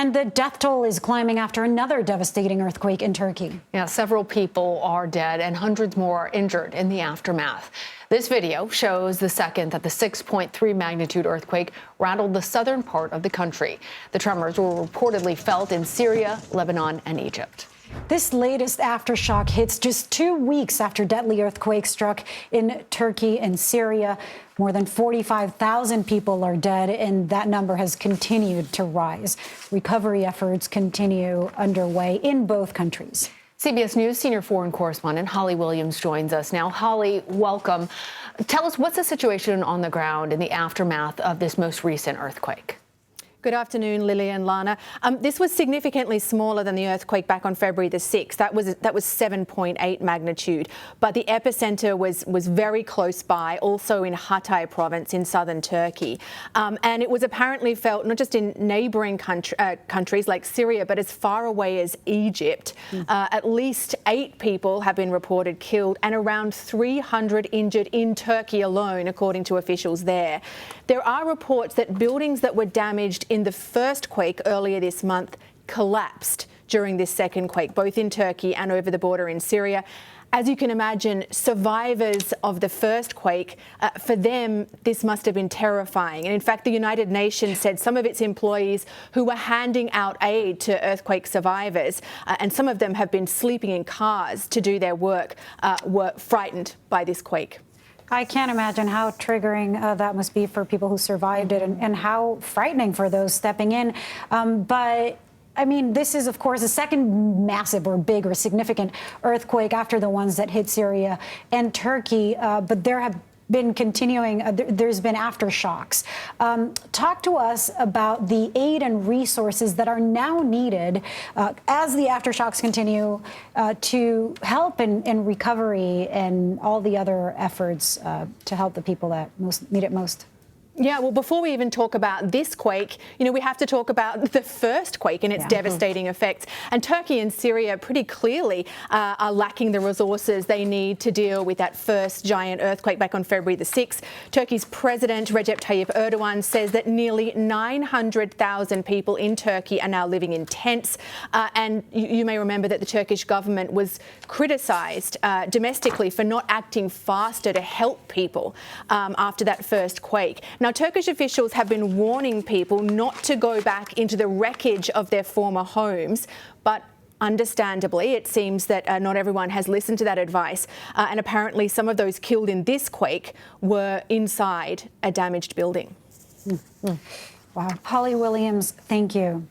And the death toll is climbing after another devastating earthquake in Turkey. Yeah, several people are dead and hundreds more are injured in the aftermath. This video shows the second that the 6.3 magnitude earthquake rattled the southern part of the country. The tremors were reportedly felt in Syria, Lebanon, and Egypt. This latest aftershock hits just 2 weeks after deadly earthquakes struck in Turkey and Syria. More than 45,000 people are dead, and that number has continued to rise. Recovery efforts continue underway in both countries. CBS News senior foreign correspondent Holly Williams joins us now. Holly, welcome. Tell us, what's the situation on the ground in the aftermath of this most recent earthquake? Good afternoon, Lilia and Lana. This was significantly smaller than the earthquake back on February the 6th. That was 7.8 magnitude. But the epicenter was very close by, also in Hatay province in southern Turkey. And it was apparently felt not just in neighbouring countries like Syria, but as far away as Egypt. At least 8 people have been reported killed and around 300 injured in Turkey alone, according to officials there. There are reports that buildings that were damaged in the first quake earlier this month collapsed during this second quake, both in Turkey and over the border in Syria. As you can imagine, survivors of the first quake, for them, this must have been terrifying. And in fact, the United Nations said some of its employees who were handing out aid to earthquake survivors, and some of them have been sleeping in cars to do their work, were frightened by this quake. I can't imagine how triggering that must be for people who survived it, and how frightening for those stepping in. But I mean, this is, of course, a second massive or big or significant earthquake after the ones that hit Syria and Turkey. But there have been continuing, there's been aftershocks. Talk to us about the aid and resources that are now needed as the aftershocks continue to help in recovery and all the other efforts to help the people that need it most. Yeah, well, before we even talk about this quake, we have to talk about the first quake and its devastating effects. And Turkey and Syria pretty clearly are lacking the resources they need to deal with that first giant earthquake back on February the 6th. Turkey's President Recep Tayyip Erdogan says that nearly 900,000 people in Turkey are now living in tents. And you may remember that the Turkish government was criticised domestically for not acting faster to help people after that first quake. Now, Turkish officials have been warning people not to go back into the wreckage of their former homes, but understandably, it seems that not everyone has listened to that advice. And apparently some of those killed in this quake were inside a damaged building. Wow. Holly Williams, thank you.